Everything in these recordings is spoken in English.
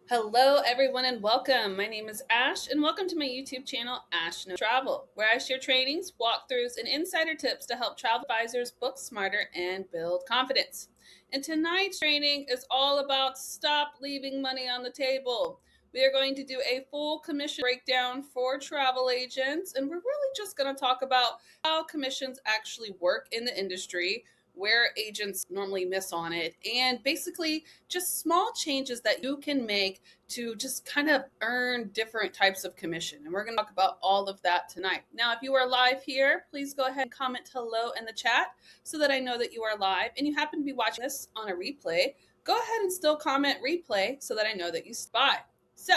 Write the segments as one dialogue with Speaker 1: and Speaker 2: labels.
Speaker 1: Hello, everyone, and welcome. My name is Ash, and welcome to my YouTube channel, Ash Knows Travel, where I share trainings, walkthroughs, and insider tips to help travel advisors book smarter and build confidence. And tonight's training is all about stop leaving money on the table. We are going to do a full commission breakdown for travel agents, and we're really just going to talk about how commissions actually work in the industry, where agents normally miss on it, and basically just small changes that you can make to just kind of earn different types of commission. And we're going to talk about all of that tonight. Now, if you are live here, please go ahead and comment hello in the chat so that I know that you are live. And you happen to be watching this on a replay, go ahead and still comment replay so that I know that you stopped by. So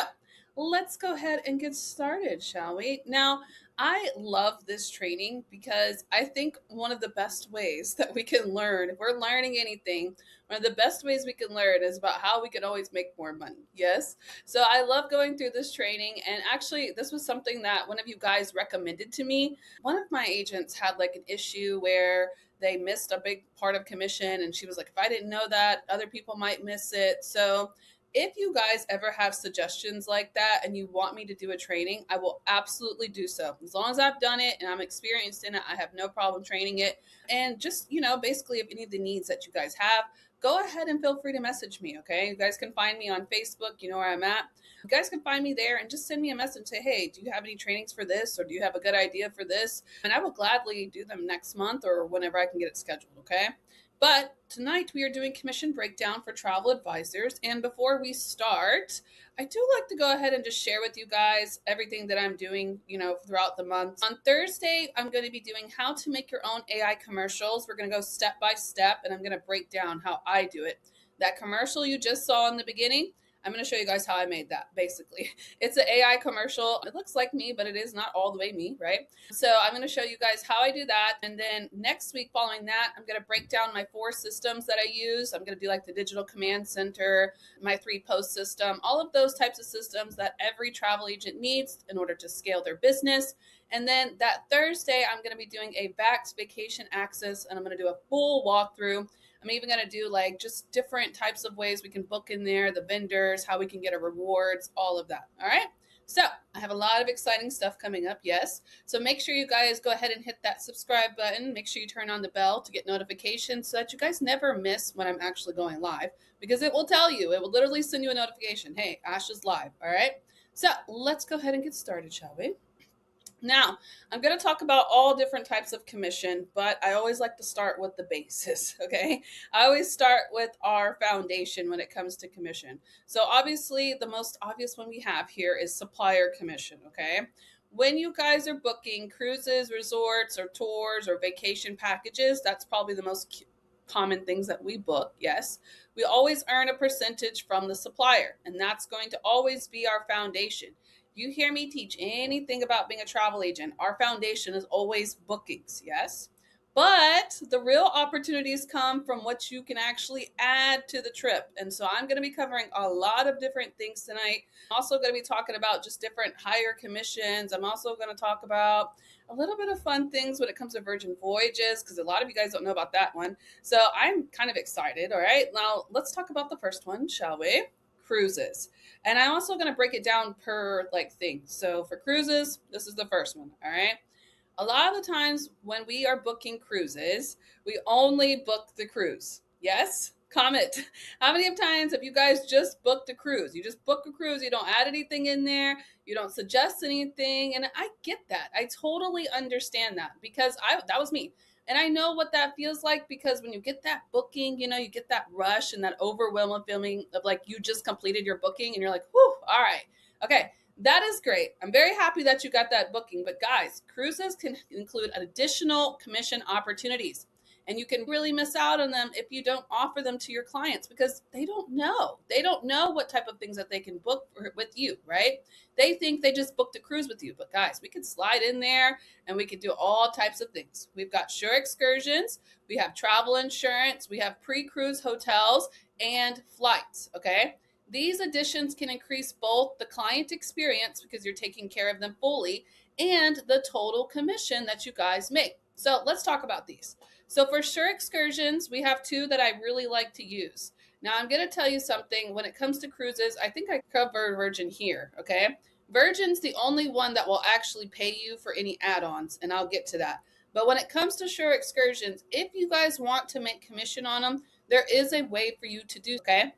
Speaker 1: let's go ahead and get started, shall we? Now, I love this training because I think one of the best ways that we can learn, if we're learning anything, one of the best ways we can learn is about how we can always make more money. Yes. So I love going through this training. And actually, this was something that one of you guys recommended to me. One of my agents had like an issue where they missed a big part of commission. And she was like, if I didn't know that, other people might miss it. So if you guys ever have suggestions like that and you want me to do a training, I will absolutely do so. As long as I've done it and I'm experienced in it, I have no problem training it. And just, basically, if any of the needs that you guys have, go ahead and feel free to message me. Okay. You guys can find me on Facebook. You know where I'm at. You guys can find me there and just send me a message. Say, hey, do you have any trainings for this? Or do you have a good idea for this? And I will gladly do them next month or whenever I can get it scheduled. Okay. But tonight we are doing commission breakdown for travel advisors. And before we start, I do like to go ahead and just share with you guys everything that I'm doing, throughout the month. On Thursday, I'm going to be doing how to make your own AI commercials. We're going to go step by step and I'm going to break down how I do it. That commercial you just saw in the beginning, I'm going to show you guys how I made that basically. It's an AI commercial. It looks like me, but it is not all the way me, right? So I'm going to show you guys how I do that. And then next week following that, I'm going to break down my 4 systems that I use. I'm going to do like the digital command center, my 3 post system, all of those types of systems that every travel agent needs in order to scale their business. And then that Thursday, I'm going to be doing a Vax vacation access and I'm going to do a full walkthrough. I'm even going to do like just different types of ways we can book in there, the vendors, how we can get our rewards, all of that. All right. So I have a lot of exciting stuff coming up. Yes. So make sure you guys go ahead and hit that subscribe button. Make sure you turn on the bell to get notifications so that you guys never miss when I'm actually going live, because it will tell you, it will literally send you a notification. Hey, Ash is live. All right. So let's go ahead and get started, shall we? Now, I'm going to talk about all different types of commission, but I always like to start with the basis, okay? I always start with our foundation when it comes to commission. So, obviously, the most obvious one we have here is supplier commission, okay? When you guys are booking cruises, resorts, or tours, or vacation packages, that's probably the most common things that we book, yes. We always earn a percentage from the supplier, and that's going to always be our foundation. You hear me teach anything about being a travel agent, our foundation is always bookings, yes? But the real opportunities come from what you can actually add to the trip. And so I'm going to be covering a lot of different things tonight. I'm also going to be talking about just different higher commissions. I'm also going to talk about a little bit of fun things when it comes to Virgin Voyages, because a lot of you guys don't know about that one. So I'm kind of excited. All right. Now let's talk about the first one, shall we? Cruises. And I'm also going to break it down per like thing. So for cruises, this is the first one. All right. A lot of the times when we are booking cruises, we only book the cruise. Yes? Comment. How many of times have you guys just booked a cruise? You just book a cruise, you don't add anything in there, you don't suggest anything. And I get that. I totally understand that because that was me. And I know what that feels like because when you get that booking, you get that rush and that overwhelming feeling of like you just completed your booking and you're like, whew, all right. Okay, that is great. I'm very happy that you got that booking. But guys, cruises can include additional commission opportunities. And you can really miss out on them if you don't offer them to your clients because they don't know. They don't know what type of things that they can book with you, right? They think they just booked a cruise with you. But guys, we can slide in there and we can do all types of things. We've got sure excursions, we have travel insurance, we have pre-cruise hotels and flights, okay? These additions can increase both the client experience because you're taking care of them fully and the total commission that you guys make. So let's talk about these. So for sure excursions, we have 2 that I really like to use. Now, I'm going to tell you something. When it comes to cruises, I think I covered Virgin here, okay? Virgin's the only one that will actually pay you for any add ons, and I'll get to that. But when it comes to shore excursions, if you guys want to make commission on them, there is a way for you to do, okay?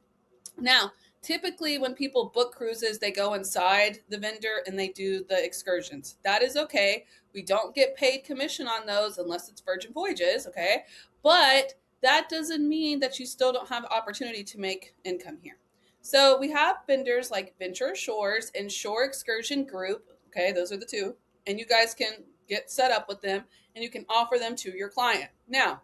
Speaker 1: Now, typically when people book cruises, they go inside the vendor and they do the excursions. That is okay. We don't get paid commission on those unless it's Virgin Voyages, okay? But that doesn't mean that you still don't have opportunity to make income here. So we have vendors like Venture Shores and Shore Excursion Group, okay? Those are the two. And you guys can get set up with them and you can offer them to your client. Now,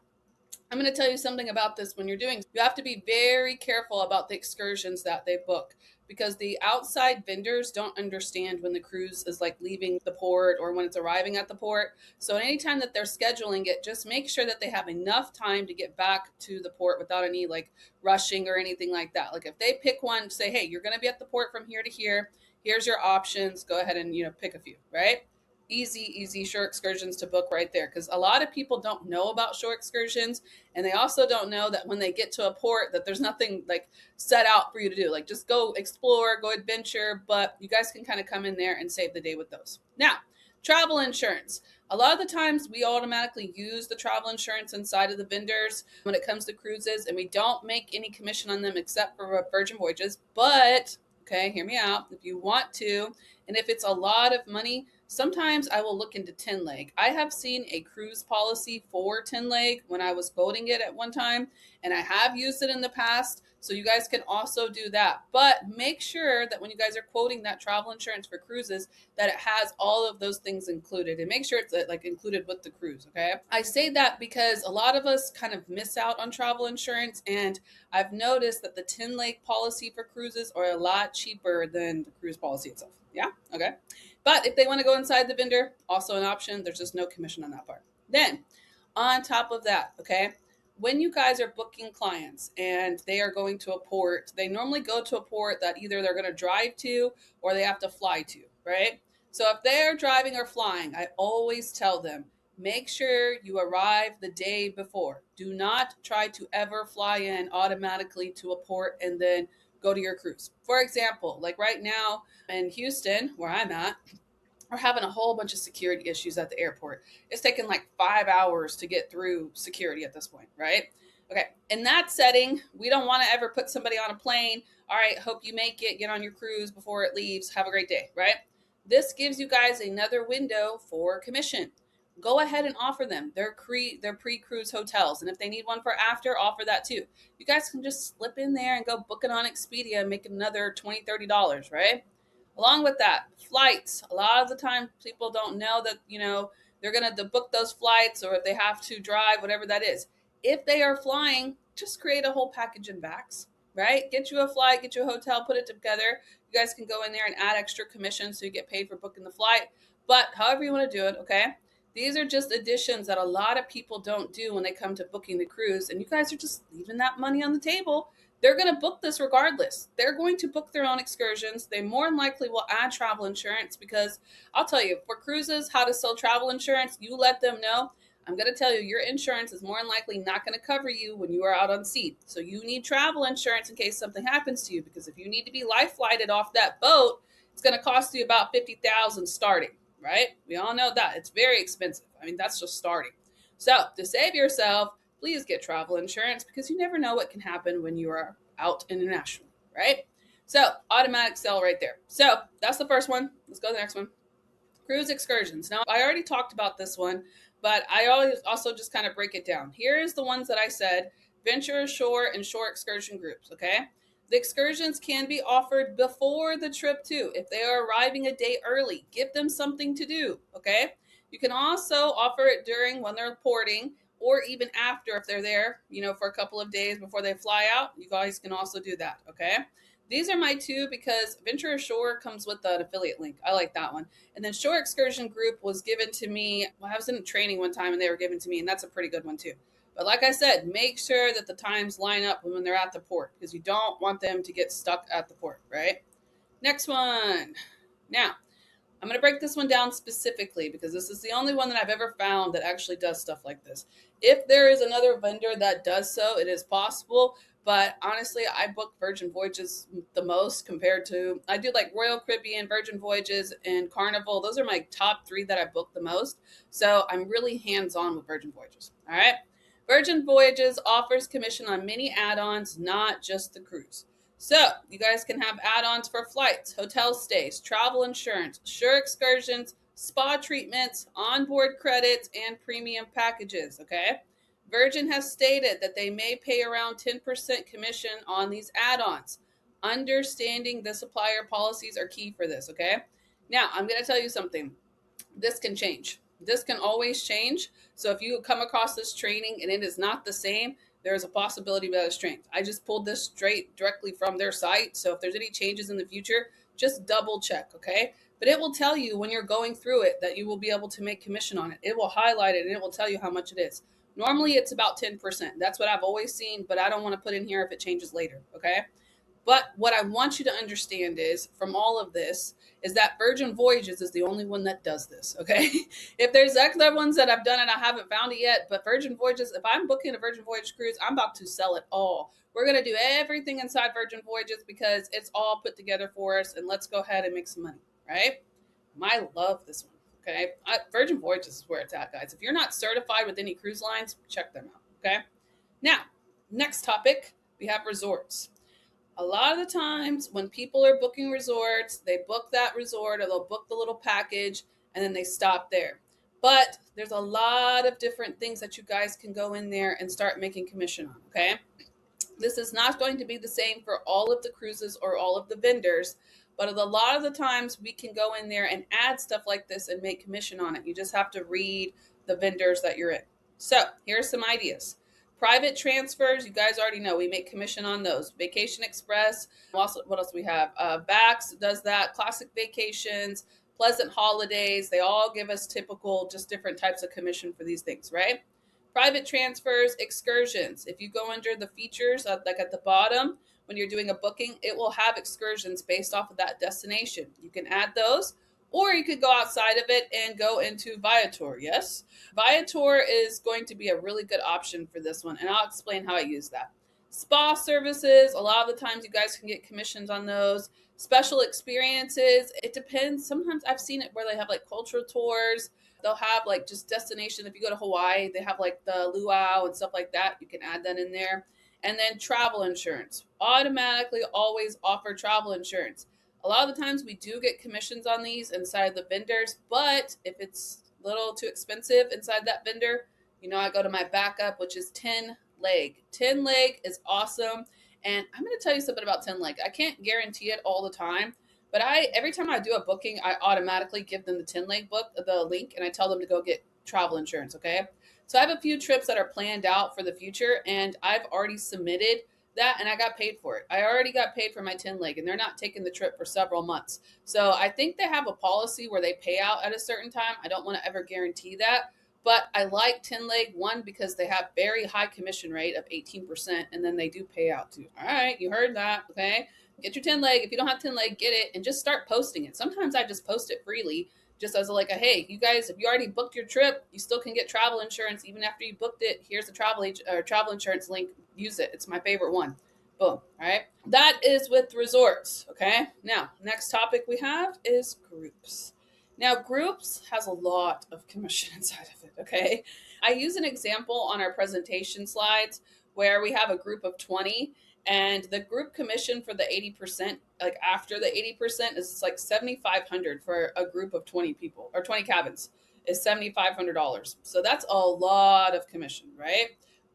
Speaker 1: I'm going to tell you something about this when you're doing. You have to be very careful about the excursions that they book because the outside vendors don't understand when the cruise is like leaving the port or when it's arriving at the port. So anytime that they're scheduling it, just make sure that they have enough time to get back to the port without any like rushing or anything like that. Like if they pick one, say, hey, you're going to be at the port from here to here. Here's your options. Go ahead and, pick a few, right? Easy shore excursions to book right there because a lot of people don't know about shore excursions, and they also don't know that when they get to a port that there's nothing like set out for you to do. Like just go explore, go adventure, but you guys can kind of come in there and save the day with those. Now, travel insurance. A lot of the times we automatically use the travel insurance inside of the vendors when it comes to cruises, and we don't make any commission on them except for Virgin Voyages. But okay, hear me out. If you want to, and if it's a lot of money, sometimes I will look into 10 leg. I have seen a cruise policy for 10 leg when I was boating it at one time, and I have used it in the past. So you guys can also do that. But make sure that when you guys are quoting that travel insurance for cruises, that it has all of those things included, and make sure it's like included with the cruise. Okay. I say that because a lot of us kind of miss out on travel insurance, and I've noticed that the 10 leg policy for cruises are a lot cheaper than the cruise policy itself. Yeah. Okay. But if they want to go inside the vendor, also an option. There's just no commission on that part. Then on top of that, okay, when you guys are booking clients and they are going to a port, they normally go to a port that either they're going to drive to or they have to fly to, right? So if they're driving or flying, I always tell them, make sure you arrive the day before. Do not try to ever fly in automatically to a port and then go to your cruise. For example, like right now in Houston, where I'm at, we're having a whole bunch of security issues at the airport. It's taken like 5 hours to get through security at this point, right? Okay. In that setting, we don't want to ever put somebody on a plane. All right, hope you make it, get on your cruise before it leaves. Have a great day, right? This gives you guys another window for commission. Go ahead and offer them their pre-cruise hotels. And if they need one for after, offer that too. You guys can just slip in there and go book it on Expedia and make another $20, $30, right? Along with that, flights. A lot of the time people don't know that, they're going to book those flights, or if they have to drive, whatever that is. If they are flying, just create a whole package in Vax, right? Get you a flight, get you a hotel, put it together. You guys can go in there and add extra commission so you get paid for booking the flight. But however you want to do it, okay? These are just additions that a lot of people don't do when they come to booking the cruise, and you guys are just leaving that money on the table. They're going to book this regardless. They're going to book their own excursions. They more than likely will add travel insurance because I'll tell you, for cruises, how to sell travel insurance, you let them know. I'm going to tell you, your insurance is more than likely not going to cover you when you are out on sea. So you need travel insurance in case something happens to you, because if you need to be life flighted off that boat, it's going to cost you about $50,000 starting, right? We all know that. It's very expensive. I mean, that's just starting. So to save yourself, please get travel insurance because you never know what can happen when you are out internationally, right? So automatic sell right there. So that's the first one. Let's go to the next one. Cruise excursions. Now, I already talked about this one, but I always also just kind of break it down. Here is the ones that I said: Venture, Shore, and Shore excursion groups, okay? The excursions can be offered before the trip too. If they are arriving a day early, give them something to do, okay? You can also offer it during when they're porting, or even after if they're there, for a couple of days before they fly out. You guys can also do that, okay? These are my two because Venture Ashore comes with an affiliate link. I like that one. And then Shore Excursion Group was given to me. Well, I was in training one time and they were given to me, and that's a pretty good one too. But like I said, make sure that the times line up when they're at the port because you don't want them to get stuck at the port, right? Next one. Now, I'm going to break this one down specifically because this is the only one that I've ever found that actually does stuff like this. If there is another vendor that does so, it is possible, But honestly, I book Virgin Voyages the most compared to, I do like Royal Caribbean, Virgin Voyages, and Carnival. Those are my top three that I book the most. So I'm really hands on with Virgin Voyages. All right. Virgin Voyages offers commission on many add ons, not just the cruise. So you guys can have add ons for flights, hotel stays, travel insurance, shore excursions, spa treatments, onboard credits, and premium packages. Okay. Virgin has stated that they may pay around 10% commission on these add ons. Understanding the supplier policies are key for this, okay? Now, I'm going to tell you something. This can change. This can always change. So if you come across this training and it is not the same, there's a possibility that it's changed. I just pulled this straight directly from their site. So if there's any changes in the future, just double check, okay? But it will tell you when you're going through it that you will be able to make commission on it. It will highlight it and it will tell you how much it is. Normally it's about 10%. That's what I've always seen, but I don't want to put in here if it changes later, okay? But what I want you to understand is from all of this is that Virgin Voyages is the only one that does this, okay? If there's other ones that I've done and I haven't found it yet, but Virgin Voyages, if I'm booking a Virgin Voyage cruise, I'm about to sell it all. We're going to do everything inside Virgin Voyages because it's all put together for us, and let's go ahead and make some money, right? I love this one. Okay. Virgin Voyages is where it's at, guys. If you're not certified with any cruise lines, check them out. Okay. Now, next topic, we have resorts. A lot of the times when people are booking resorts, they book that resort or they'll book the little package and then they stop there. But there's a lot of different things that you guys can go in there and start making commission on. Okay. This is not going to be the same for all of the cruises or all of the vendors, but a lot of the times we can go in there and add stuff like this and make commission on it. You just have to read the vendors that you're in. So here's some ideas. Private transfers, you guys already know we make commission on those. Vacation Express, also, what else do we have? Bax does that. Classic Vacations, Pleasant Holidays, they all give us typical, just different types of commission for these things, right? Private transfers, excursions. If you go under the features, like at the bottom, when you're doing a booking, it will have excursions based off of that destination. You can add those, or you could go outside of it and go into Viator. Yes, Viator is going to be a really good option for this one, and I'll explain how I use that. Spa services, a lot of the times you guys can get commissions on those. Special experiences, it depends. Sometimes I've seen it where they have like cultural tours. They'll have like just destination. If you go to Hawaii, they have like the luau and stuff like that. You can add that in there. And then travel insurance. Automatically always offer travel insurance. A lot of the times we do get commissions on these inside the vendors, but if it's a little too expensive inside that vendor, I go to my backup, which is 10 leg. 10 leg is awesome. And I'm going to tell you something about 10 leg. I can't guarantee it all the time, but every time I do a booking, I automatically give them the 10 leg book, the link, and I tell them to go get travel insurance. Okay. So I have a few trips that are planned out for the future, and I've already submitted that and I got paid for it. I already got paid for my 10 leg, and they're not taking the trip for several months. So I think they have a policy where they pay out at a certain time. I don't want to ever guarantee that, but I like 10 leg one because they have very high commission rate of 18%, and then they do pay out too. All right, you heard that. Okay. Get your 10 leg. If you don't have 10 leg, get it and just start posting it. Sometimes I just post it freely just as like hey, you guys, if you already booked your trip, you still can get travel insurance even after you booked it. Here's the travel insurance link. Use it. It's my favorite one. Boom. All right. That is with resorts. Okay. Now, next topic we have is groups. Now, groups has a lot of commission inside of it. Okay. I use an example on our presentation slides where we have a group of 20. And the group commission for the 80%, like after the 80%, is like $7,500 for a group of 20 people or 20 cabins is $7,500. So that's a lot of commission, right?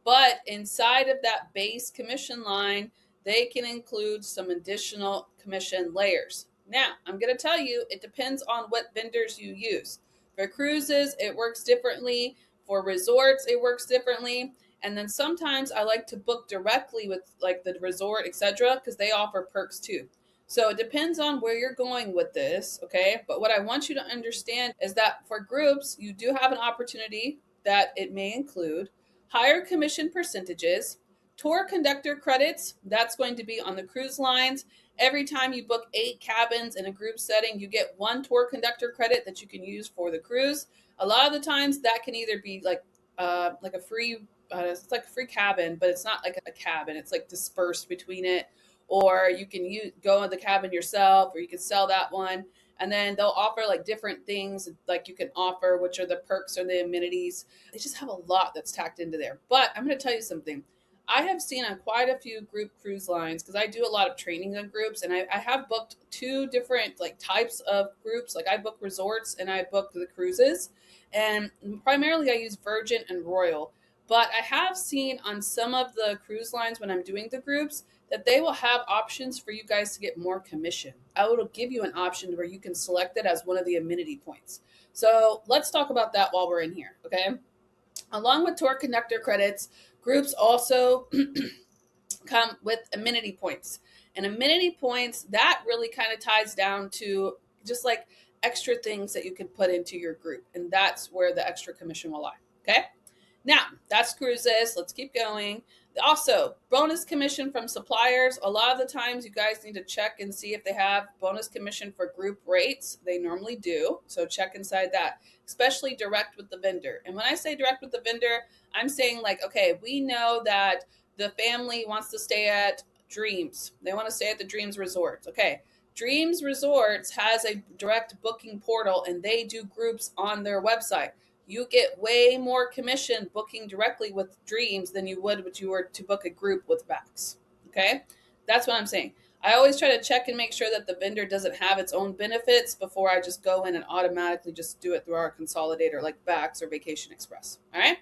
Speaker 1: But inside of that base commission line, they can include some additional commission layers. Now, I'm going to tell you, it depends on what vendors you use. For cruises, it works differently. For resorts, it works differently. And then sometimes I like to book directly with like the resort, etc., because they offer perks too. So it depends on where you're going with this, okay? But what I want you to understand is that for groups, you do have an opportunity that it may include higher commission percentages, tour conductor credits. That's going to be on the cruise lines. Every time you book 8 cabins in a group setting, you get 1 tour conductor credit that you can use for the cruise. A lot of the times that can either be like a free it's like a free cabin, but it's not like a cabin. It's like dispersed between it. Or you can go in the cabin yourself, or you can sell that one. And then they'll offer like different things like you can offer, which are the perks or the amenities. They just have a lot that's tacked into there. But I'm going to tell you something. I have seen on quite a few group cruise lines because I do a lot of training on groups, and I have booked two different like types of groups. Like I book resorts and I book the cruises, and primarily I use Virgin and Royal. But I have seen on some of the cruise lines when I'm doing the groups that they will have options for you guys to get more commission. I will give you an option where you can select it as one of the amenity points. So let's talk about that while we're in here, okay? Along with tour conductor credits, groups also come with amenity points. And amenity points, that really kind of ties down to just like extra things that you can put into your group. And that's where the extra commission will lie, okay? Now, that's cruises. Let's keep going. Also, bonus commission from suppliers. A lot of the times you guys need to check and see if they have bonus commission for group rates. They normally do. So check inside that, especially direct with the vendor. And when I say direct with the vendor, I'm saying like, okay, we know that the family wants to stay at Dreams. They want to stay at the Dreams Resorts. Okay. Dreams Resorts has a direct booking portal and they do groups on their website. You get way more commission booking directly with Dreams than you would if you were to book a group with Vax. Okay? That's what I'm saying. I always try to check and make sure that the vendor doesn't have its own benefits before I just go in and automatically just do it through our consolidator like Vax or Vacation Express. All right?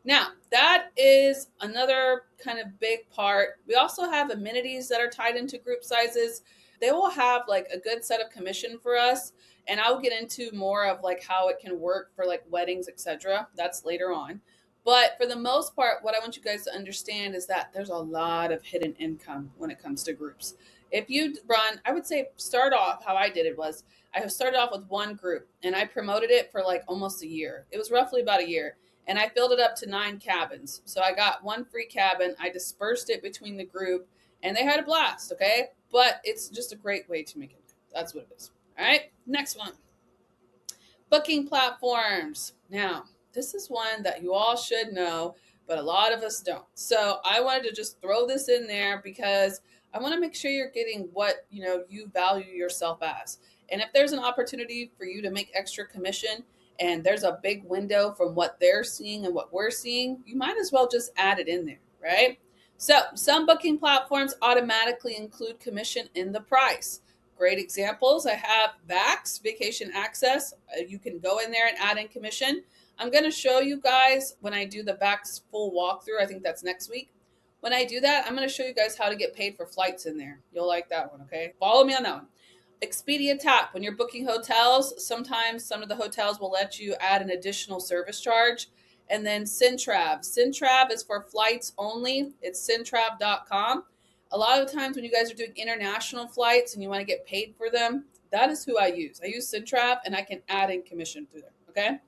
Speaker 1: Now, that is another kind of big part. We also have amenities that are tied into group sizes. They will have like a good set of commission for us, and I'll get into more of like how it can work for like weddings, etc. That's later on. But for the most part, what I want you guys to understand is that there's a lot of hidden income when it comes to groups. If you run, I would say start off how I did it was I started off with one group and I promoted it for like almost a year. It was roughly about a year. And I filled it up to 9 cabins. So I got one free cabin. I dispersed it between the group and they had a blast, okay? But it's just a great way to make it. That's what it is. All right, next one. Booking platforms. Now, this is one that you all should know, but a lot of us don't. So I wanted to just throw this in there because I want to make sure you're getting what you value yourself as. And if there's an opportunity for you to make extra commission and there's a big window from what they're seeing and what we're seeing, you might as well just add it in there, right? So some booking platforms automatically include commission in the price. Great examples. I have Vax, Vacation Access. You can go in there and add in commission. I'm going to show you guys when I do the Vax full walkthrough. I think that's next week. When I do that, I'm going to show you guys how to get paid for flights in there. You'll like that one, okay? Follow me on that one. Expedia Tap, when you're booking hotels, sometimes some of the hotels will let you add an additional service charge. And then Centrav. Centrav is for flights only. It's centrav.com. A lot of the times when you guys are doing international flights and you want to get paid for them, that is who I use. I use Centrav and I can add in commission through there, okay?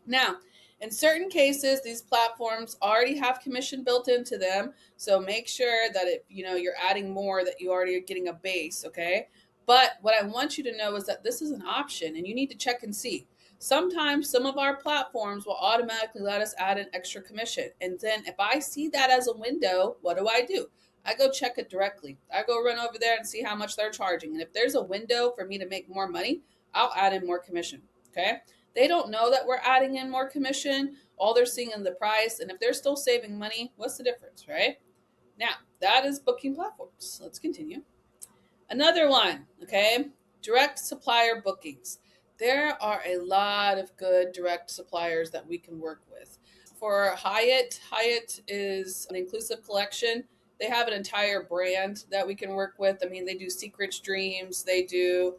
Speaker 1: Now, in certain cases, these platforms already have commission built into them. So make sure that if you're adding more that you already are getting a base, okay? But what I want you to know is that this is an option and you need to check and see. Sometimes some of our platforms will automatically let us add an extra commission. And then if I see that as a window, what do? I go check it directly. I go run over there and see how much they're charging. And if there's a window for me to make more money, I'll add in more commission, okay? They don't know that we're adding in more commission. All they're seeing in the price. And if they're still saving money, what's the difference, right? Now, that is booking platforms. Let's continue. Another one, okay, direct supplier bookings. There are a lot of good direct suppliers that we can work with. For Hyatt is an inclusive collection. They have an entire brand that we can work with. I mean, they do Secrets Dreams. They do,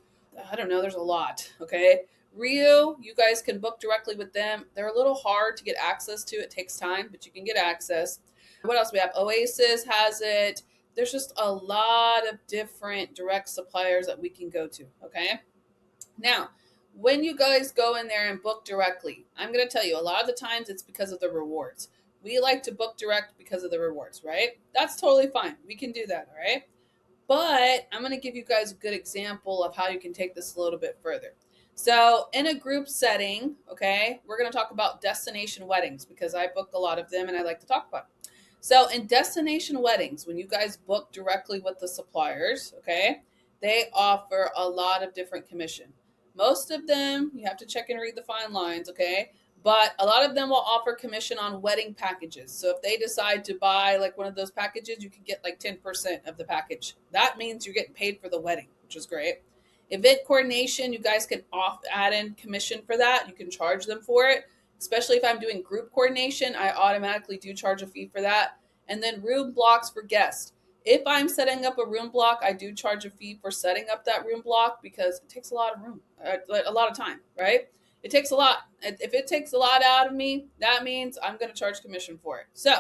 Speaker 1: I don't know, there's a lot, okay? Rio, you guys can book directly with them. They're a little hard to get access to. It takes time, but you can get access. What else we have? Oasis has it. There's just a lot of different direct suppliers that we can go to, okay? Now, when you guys go in there and book directly, I'm going to tell you, a lot of the times it's because of the rewards. We like to book direct because of the rewards, right? That's totally fine. We can do that, all right? But I'm going to give you guys a good example of how you can take this a little bit further. So in a group setting, okay, we're going to talk about destination weddings because I book a lot of them and I like to talk about it. So in destination weddings, when you guys book directly with the suppliers, okay, they offer a lot of different commission. Most of them, you have to check and read the fine lines, okay? But a lot of them will offer commission on wedding packages. So if they decide to buy like one of those packages, you can get like 10% of the package. That means you're getting paid for the wedding, which is great. Event coordination, you guys can add in commission for that. You can charge them for it. Especially if I'm doing group coordination, I automatically do charge a fee for that. And then room blocks for guests. If I'm setting up a room block, I do charge a fee for setting up that room block because it takes a lot of room, a lot of time, right? It takes a lot. If it takes a lot out of me, that means I'm going to charge commission for it. So,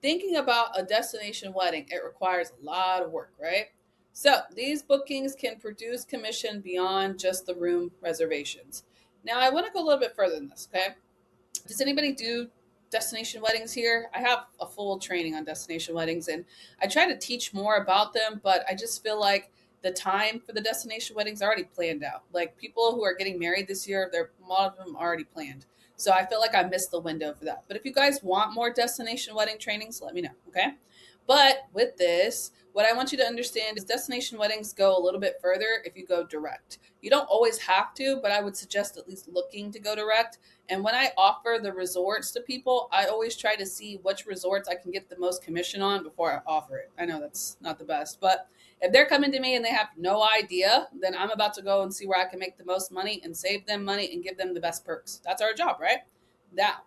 Speaker 1: thinking about a destination wedding, it requires a lot of work, right? So, these bookings can produce commission beyond just the room reservations. Now, I want to go a little bit further than this, okay? Does anybody do destination weddings here? I have a full training on destination weddings and I try to teach more about them, but I just feel like the time for the destination weddings are already planned out. Like people who are getting married this year, a lot of them already planned. So I feel like I missed the window for that. But if you guys want more destination wedding trainings, let me know, okay? But with this, what I want you to understand is destination weddings go a little bit further if you go direct. You don't always have to, but I would suggest at least looking to go direct. And when I offer the resorts to people, I always try to see which resorts I can get the most commission on before I offer it. I know that's not the best, but if they're coming to me and they have no idea, then I'm about to go and see where I can make the most money and save them money and give them the best perks. That's our job, right? Now,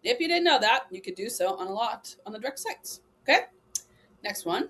Speaker 1: if you didn't know that, you could do so on a lot on the direct sites. Okay? Next one,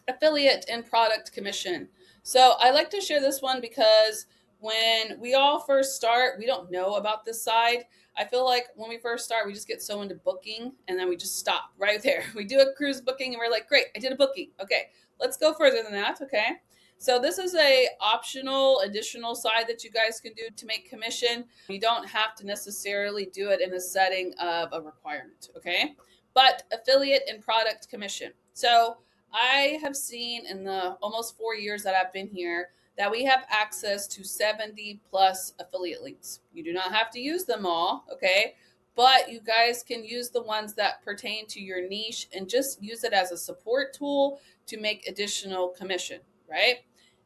Speaker 1: affiliate and product commission. So I like to share this one because when we all first start, we don't know about this side. I feel like when we first start, we just get so into booking and then we just stop right there. We do a cruise booking and we're like, great, I did a booking. Okay, let's go further than that. Okay. So this is a optional additional side that you guys can do to make commission. You don't have to necessarily do it in a setting of a requirement. Okay. But affiliate and product commission. So I have seen in the almost 4 years that I've been here that we have access to 70 plus affiliate links. You do not have to use them all, okay? But you guys can use the ones that pertain to your niche and just use it as a support tool to make additional commission, right?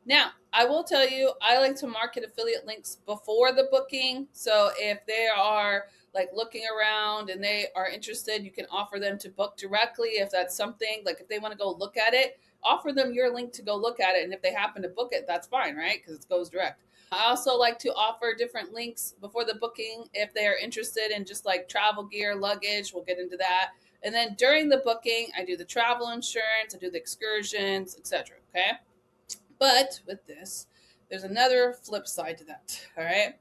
Speaker 1: Now, I will tell you, I like to market affiliate links before the booking. So if they are like looking around and they are interested, you can offer them to book directly if that's something like if they want to go look at it, offer them your link to go look at it. And if they happen to book it, that's fine, right? Because it goes direct. I also like to offer different links before the booking if they are interested in just like travel gear, luggage. We'll get into that. And then during the booking, I do the travel insurance, I do the excursions, etc. Okay. But with this, there's another flip side to that. All right.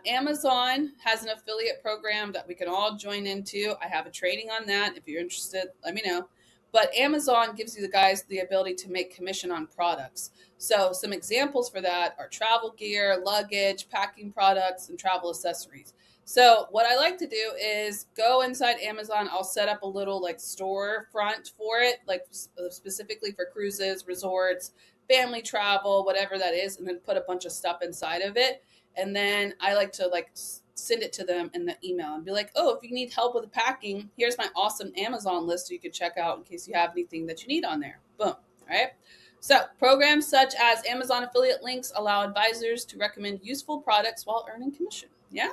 Speaker 1: Amazon has an affiliate program that we can all join into. I have a training on that. If you're interested, let me know. But Amazon gives you the guys the ability to make commission on products. So some examples for that are travel gear, luggage, packing products, and travel accessories. So what I like to do is go inside Amazon. I'll set up a little like storefront for it, like specifically for cruises, resorts, family travel, whatever that is, and then put a bunch of stuff inside of it. And then I like to like send it to them in the email and be like, oh, if you need help with the packing, here's my awesome Amazon list so you can check out in case you have anything that you need on there. Boom. All right. So programs such as Amazon affiliate links allow advisors to recommend useful products while earning commission. Yeah,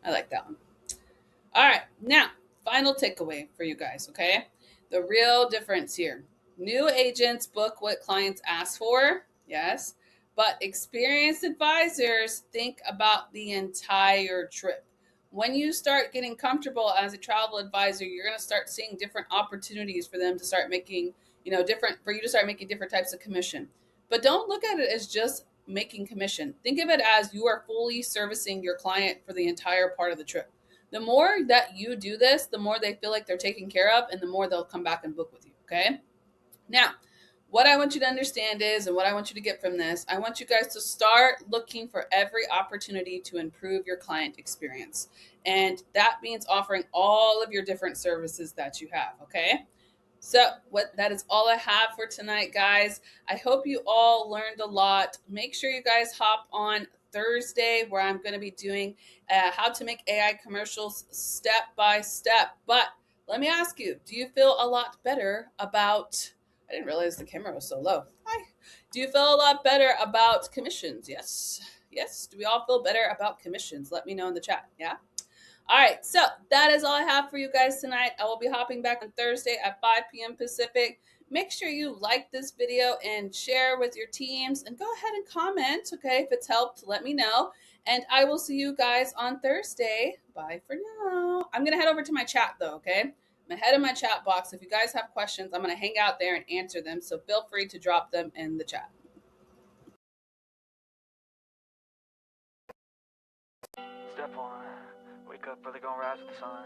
Speaker 1: I like that one. All right. Now, final takeaway for you guys. Okay. The real difference here. New agents book what clients ask for. Yes. But experienced advisors think about the entire trip. When you start getting comfortable as a travel advisor, you're going to start seeing different opportunities for them to start making, for you to start making different types of commission. But don't look at it as just making commission. Think of it as you are fully servicing your client for the entire part of the trip. The more that you do this, the more they feel like they're taken care of and the more they'll come back and book with you. Okay. Now, what I want you to understand is, and what I want you to get from this, I want you guys to start looking for every opportunity to improve your client experience. And that means offering all of your different services that you have. Okay. So that is all I have for tonight, guys. I hope you all learned a lot. Make sure you guys hop on Thursday, where I'm going to be doing how to make AI commercials step by step. But let me ask you, do you feel a lot better about? I didn't realize the camera was so low. Hi. Do you feel a lot better about commissions? Yes. Yes. Do we all feel better about commissions? Let me know in the chat. Yeah. All right, so that is all I have for you guys tonight. I will be hopping back on Thursday at 5 p.m. Pacific. Make sure you like this video and share with your teams, and go ahead and comment, okay? If it's helped, let me know. And I will see you guys on Thursday. Bye for now. I'm going to head over to my chat, though, okay? I'm going to head in my chat box. If you guys have questions, I'm going to hang out there and answer them, so feel free to drop them in the chat.
Speaker 2: Step one, wake up early, gonna rise with the sun.